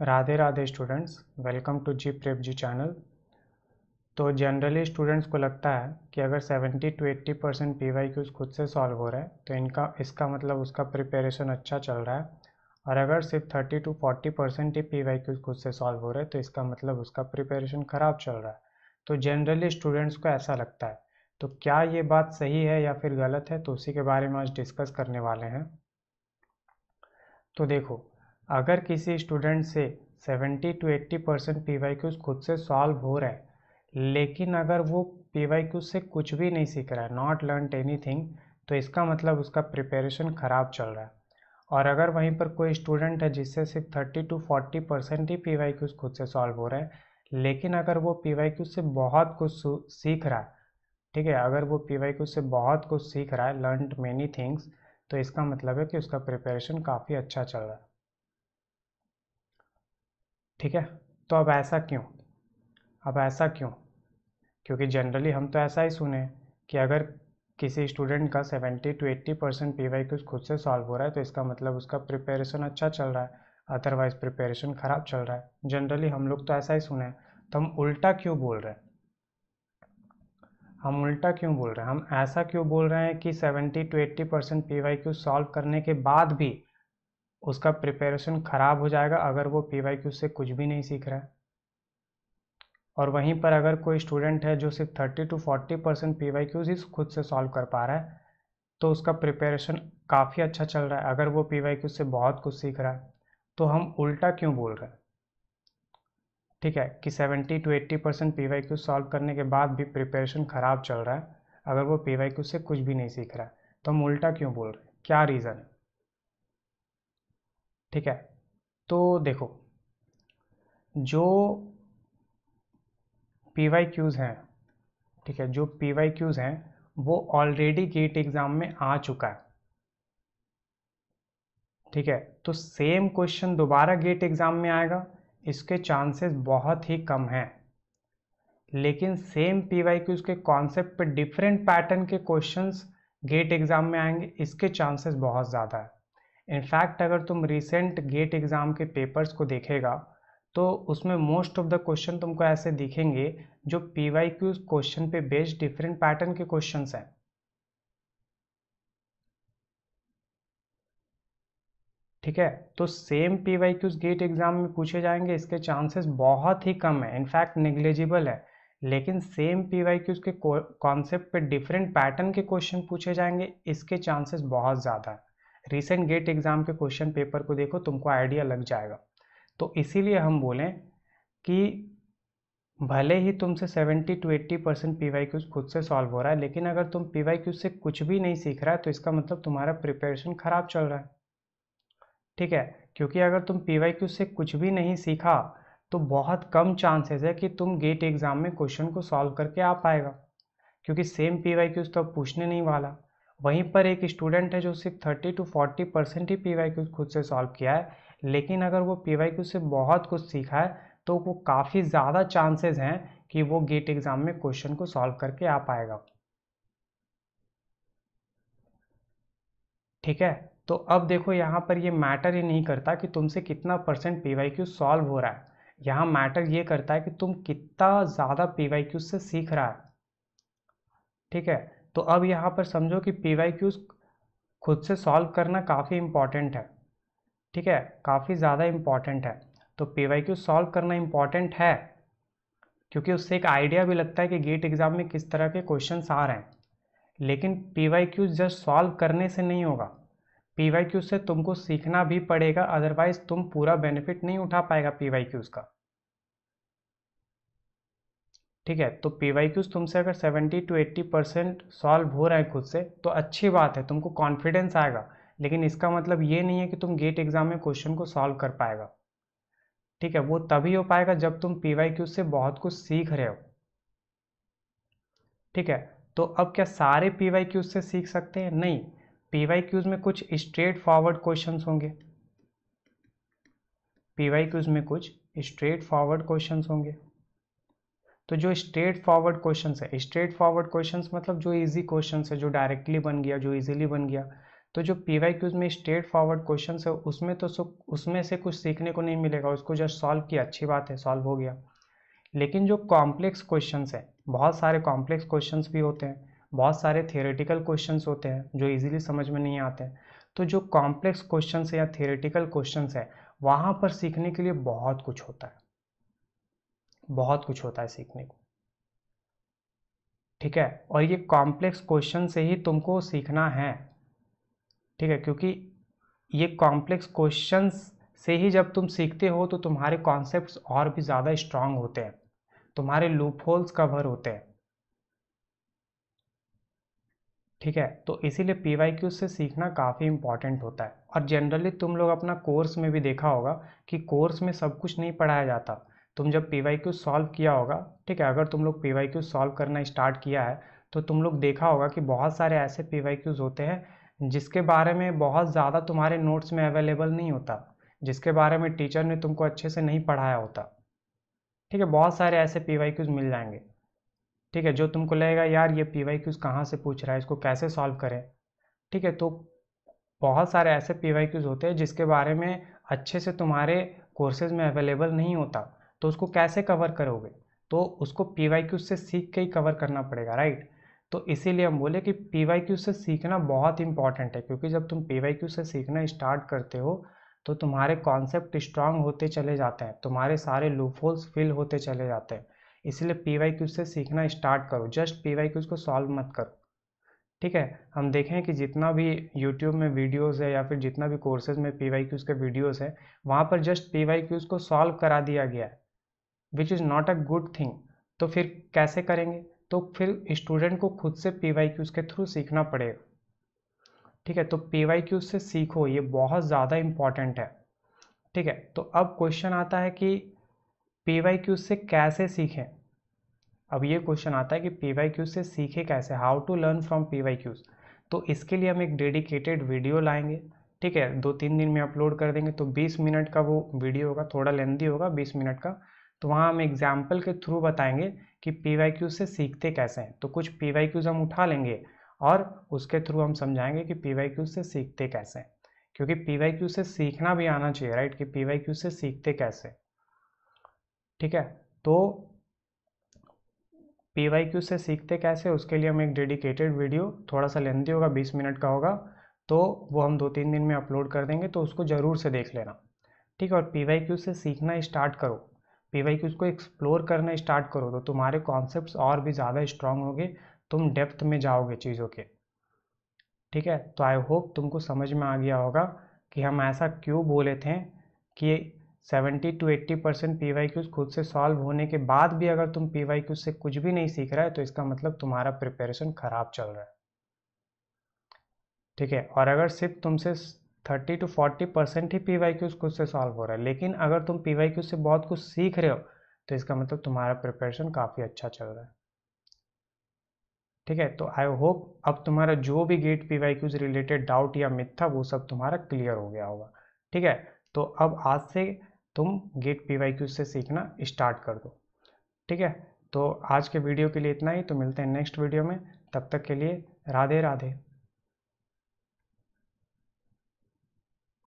Radhe Radhe students, welcome to G prep G channel. तो generally students को लगता है कि अगर 70 to 80% पीवाईक्यूज खुद से सॉल्व हो रहा है तो इसका मतलब उसका प्रिपरेशन अच्छा चल रहा है। और अगर सिर्फ 30 to 40% ही पीवाईक्यूज खुद से सॉल्व हो रहे हैं तो इसका मतलब उसका प्रिपरेशन ख़राब चल रहा है। तो जनरली स्टूडेंट्स को ऐसा लगता है। तो क्या ये बात सही है या फिर गलत है, तो उसी के बारे में आज डिस्कस करने वाले हैं। तो देखो, अगर किसी स्टूडेंट से 70 to 80% पीवाईक्यूज खुद से सॉल्व हो रहा है, लेकिन अगर वो पीवाईक्यूज से कुछ भी नहीं सीख रहा है, नॉट लर्नड एनीथिंग, तो इसका मतलब उसका प्रिपरेशन ख़राब चल रहा है। और अगर वहीं पर कोई स्टूडेंट है जिससे सिर्फ 30 to 40% ही पीवाईक्यूज खुद से सॉल्व हो रहा है, लेकिन अगर वो पीवाईक्यूज से बहुत कुछ सीख रहा है, ठीक है, अगर वो पीवाईक्यूज से बहुत कुछ सीख रहा है, लर्नड मेनी थिंग्स, तो इसका मतलब है कि उसका प्रिपरेशन काफ़ी अच्छा चल रहा है। ठीक है। तो अब ऐसा क्यों? क्योंकि जनरली हम तो ऐसा ही सुने कि अगर किसी स्टूडेंट का 70 to 80% पीवाईक्यूज खुद से सॉल्व हो रहा है तो इसका मतलब उसका प्रिपरेशन अच्छा चल रहा है, अदरवाइज प्रिपरेशन ख़राब चल रहा है। जनरली हम लोग तो ऐसा ही सुने हैं। तो हम उल्टा क्यों बोल रहे हैं? हम ऐसा क्यों बोल रहे हैं कि 70 to 80% पीवाईक्यू सॉल्व करने के बाद भी उसका प्रिपरेशन ख़राब हो जाएगा अगर वो पीवाईक्यू से कुछ भी नहीं सीख रहा है। और वहीं पर अगर कोई स्टूडेंट है जो सिर्फ 30 to 40% पीवाईक्यूज ही खुद से सॉल्व कर पा रहा है तो उसका प्रिपरेशन काफ़ी अच्छा चल रहा है अगर वो पीवाईक्यू से बहुत कुछ सीख रहा है। तो हम उल्टा क्यों बोल रहे हैं? ठीक है, कि 70 to 80% पीवाईक्यू सॉल्व करने के बाद भी प्रिपरेशन ख़राब चल रहा है अगर वो पीवाईक्यू से कुछ भी नहीं सीख रहा है। तो हम उल्टा क्यों बोल रहे हैं? क्या रीज़न है? ठीक है। तो देखो, जो पीवाईक्यूज हैं, ठीक है, जो पीवाईक्यूज हैं वो ऑलरेडी गेट एग्ज़ाम में आ चुका है। ठीक है, तो सेम क्वेश्चन दोबारा गेट एग्ज़ाम में आएगा, इसके चांसेस बहुत ही कम हैं। लेकिन सेम पीवाईक्यूज के कॉन्सेप्ट पे डिफरेंट पैटर्न के क्वेश्चंस गेट एग्ज़ाम में आएंगे, इसके चांसेस बहुत ज़्यादा है। इनफैक्ट अगर तुम रिसेंट गेट एग्ज़ाम के पेपर्स को देखेगा तो उसमें मोस्ट ऑफ द क्वेश्चन तुमको ऐसे दिखेंगे जो पीवाईक्यूज क्वेश्चन पे बेस्ड डिफरेंट पैटर्न के क्वेश्चंस हैं। ठीक है, तो सेम पीवाईक्यूज गेट एग्जाम में पूछे जाएंगे, इसके चांसेस बहुत ही कम है, इनफैक्ट नेग्लिजिबल है। लेकिन सेम पीवाईक्यूज के कॉन्सेप्ट पे डिफरेंट पैटर्न के क्वेश्चन पूछे जाएंगे, इसके चांसेस बहुत ज़्यादा है। रिसेंट गेट एग्जाम के क्वेश्चन पेपर को देखो, तुमको आइडिया लग जाएगा। तो इसीलिए हम बोलें कि भले ही तुमसे 70 to 80% पीवाईक्यूज खुद से सॉल्व हो रहा है, लेकिन अगर तुम पीवाईक्यूज से कुछ भी नहीं सीख रहा है तो इसका मतलब तुम्हारा प्रिपरेशन खराब चल रहा है। ठीक है, क्योंकि अगर तुम पीवाईक्यू से कुछ भी नहीं सीखा तो बहुत कम चांसेस है कि तुम गेट एग्जाम में क्वेश्चन को सॉल्व करके आ पाएगा, क्योंकि सेम पीवाईक्यूज तो अब पूछने नहीं वाला। वहीं पर एक स्टूडेंट है जो सिर्फ 30 to 40% ही पीवाईक्यूज खुद से सॉल्व किया है, लेकिन अगर वो पीवाईक्यू से बहुत कुछ सीखा है तो वो काफ़ी ज़्यादा चांसेस हैं कि वो गेट एग्जाम में क्वेश्चन को सॉल्व करके आ पाएगा। ठीक है, तो अब देखो, यहाँ पर ये मैटर ही नहीं करता कि तुमसे कितना परसेंट पीवाईक्यू सॉल्व हो रहा है, यहाँ मैटर ये करता है कि तुम कितना ज़्यादा पीवाईक्यू से सीख रहा है। ठीक है, तो अब यहाँ पर समझो कि पीवाईक्यूज खुद से सॉल्व करना काफ़ी इम्पॉर्टेंट है। ठीक है, काफ़ी ज़्यादा इम्पॉर्टेंट है। तो पीवाईक्यू सॉल्व करना इम्पॉर्टेंट है क्योंकि उससे एक आइडिया भी लगता है कि गेट एग्जाम में किस तरह के क्वेश्चंस आ रहे हैं। लेकिन पीवाईक्यू जस्ट सॉल्व करने से नहीं होगा, पीवाईक्यू से तुमको सीखना भी पड़ेगा, अदरवाइज तुम पूरा बेनिफिट नहीं उठा पाएगा पीवाईक्यूज का। ठीक है, तो पीवाईक्यूज तुमसे अगर 70 to 80% सॉल्व हो रहा है खुद से तो अच्छी बात है, तुमको कॉन्फिडेंस आएगा। लेकिन इसका मतलब ये नहीं है कि तुम गेट एग्जाम में क्वेश्चन को सॉल्व कर पाएगा। ठीक है, वो तभी हो पाएगा जब तुम पीवाईक्यूज से बहुत कुछ सीख रहे हो। ठीक है, तो अब क्या सारे पीवाईक्यूज से सीख सकते हैं? नहीं, पीवाईक्यूज में कुछ स्ट्रेट फॉरवर्ड क्वेश्चंस होंगे, पीवाईक्यूज में कुछ स्ट्रेट फॉरवर्ड क्वेश्चंस होंगे। तो जो स्ट्रेट फॉरवर्ड क्वेश्चंस है, स्ट्रेट फॉरवर्ड क्वेश्चंस मतलब जो इजी क्वेश्चंस है, जो डायरेक्टली बन गया, जो इजीली बन गया, तो जो PYQs में स्ट्रेट फॉरवर्ड क्वेश्चन है उसमें से कुछ सीखने को नहीं मिलेगा, उसको जस्ट सॉल्व किया, अच्छी बात है, सॉल्व हो गया। लेकिन जो कॉम्प्लेक्स क्वेश्चंस है, बहुत सारे कॉम्प्लेक्स क्वेश्चंस भी होते हैं, बहुत सारे थियोरेटिकल क्वेश्चंस होते हैं जो इजीली समझ में नहीं आते हैं। तो जो कॉम्प्लेक्स क्वेश्चंस है या थियोरेटिकल क्वेश्चंस है, वहाँ पर सीखने के लिए बहुत कुछ होता है, बहुत कुछ होता है सीखने को, ठीक है। और ये कॉम्प्लेक्स क्वेश्चन से ही तुमको सीखना है, ठीक है, क्योंकि ये कॉम्प्लेक्स क्वेश्चंस से ही जब तुम सीखते हो तो तुम्हारे कॉन्सेप्ट्स और भी ज़्यादा स्ट्रांग होते हैं, तुम्हारे लूप होल्स कवर होते हैं, ठीक है। तो इसीलिए PYQ से सीखना काफ़ी इंपॉर्टेंट होता है। और जनरली तुम लोग अपना कोर्स में भी देखा होगा कि कोर्स में सब कुछ नहीं पढ़ाया जाता। तुम जब PYQ सॉल्व किया होगा, ठीक है, अगर तुम लोग PYQ सॉल्व करना स्टार्ट किया है तो तुम लोग देखा होगा कि बहुत सारे ऐसे PYQs होते हैं जिसके बारे में बहुत ज़्यादा तुम्हारे नोट्स में अवेलेबल नहीं होता, जिसके बारे में टीचर ने तुमको अच्छे से नहीं पढ़ाया होता, ठीक है। बहुत सारे ऐसे PYQs मिल जाएंगे, ठीक है, जो तुमको लगेगा यार ये PYQs कहाँ से पूछ रहा है, इसको कैसे सॉल्व करें, ठीक है। तो बहुत सारे ऐसे PYQs होते हैं जिसके बारे में अच्छे से तुम्हारे कोर्सेज में अवेलेबल नहीं होता, तो उसको कैसे कवर करोगे, तो उसको PYQ से सीख के ही कवर करना पड़ेगा, राइट। तो इसीलिए हम बोले कि PYQ से सीखना बहुत इंपॉर्टेंट है, क्योंकि जब तुम PYQ से सीखना स्टार्ट करते हो तो तुम्हारे कॉन्सेप्ट स्ट्रांग होते चले जाते हैं, तुम्हारे सारे लूपहोल्स फिल होते चले जाते हैं। इसलिए PYQ से सीखना स्टार्ट करो, जस्ट PYQs को सॉल्व मत करो, ठीक है। हम देखें कि जितना भी YouTube में वीडियोस है या फिर जितना भी कोर्सेज में PYQs के वीडियोस है, वहाँ पर जस्ट PYQs को सॉल्व करा दिया गया है, which is not a good thing. तो फिर कैसे करेंगे, तो फिर स्टूडेंट को खुद से PYQs के थ्रू सीखना पड़ेगा, ठीक है। तो PYQs से सीखो, ये बहुत ज़्यादा इम्पॉर्टेंट है, ठीक है। तो अब क्वेश्चन आता है कि PYQs से कैसे सीखें। अब ये क्वेश्चन आता है कि PYQ से सीखे कैसे, how to learn from PYQs। तो इसके लिए हम एक डेडिकेटेड वीडियो लाएंगे, ठीक है, 2-3 दिन में अपलोड कर देंगे। तो 20 मिनट का वो वीडियो होगा, थोड़ा लेंदी होगा, 20 मिनट का। तो वहाँ हम एग्जाम्पल के थ्रू बताएंगे कि PYQ से सीखते कैसे हैं। तो कुछ PYQs हम उठा लेंगे और उसके थ्रू हम समझाएंगे कि PYQ से सीखते कैसे हैं, क्योंकि PYQ से सीखना भी आना चाहिए, राइट, कि PYQ से सीखते कैसे, ठीक है। तो PYQ से सीखते कैसे, उसके लिए हम एक डेडिकेटेड वीडियो, थोड़ा सा लेंथी होगा, 20 मिनट का होगा, तो वो हम 2-3 दिन में अपलोड कर देंगे, तो उसको ज़रूर से देख लेना, ठीक है। और PYQ से सीखना स्टार्ट करो, PYQs को एक्सप्लोर करना स्टार्ट करो, तो तुम्हारे कॉन्सेप्ट्स और भी ज़्यादा स्ट्रांग होंगे, तुम डेप्थ में जाओगे चीज़ों के, ठीक है। तो आई होप तुमको समझ में आ गया होगा कि हम ऐसा क्यों बोले थे कि 70-80% PYQs खुद से सॉल्व होने के बाद भी अगर तुम PYQs से कुछ भी नहीं सीख रहा है तो इसका मतलब तुम्हारा प्रिपरेशन खराब चल रहा है, ठीक है। और अगर सिर्फ तुमसे 30-40% ही PYQs खुद से सॉल्व हो रहा है, लेकिन अगर तुम PYQs से बहुत कुछ सीख रहे हो तो इसका मतलब तुम्हारा प्रिपरेशन काफ़ी अच्छा चल रहा है, ठीक है। तो आई होप अब तुम्हारा जो भी गेट PYQs रिलेटेड डाउट या मिथ था वो सब तुम्हारा क्लियर हो गया होगा, ठीक है। तो अब आज से तुम गेट PYQs से सीखना स्टार्ट कर दो, ठीक है। तो आज के वीडियो के लिए इतना ही, तो मिलते हैं नेक्स्ट वीडियो में, तब तक के लिए राधे राधे।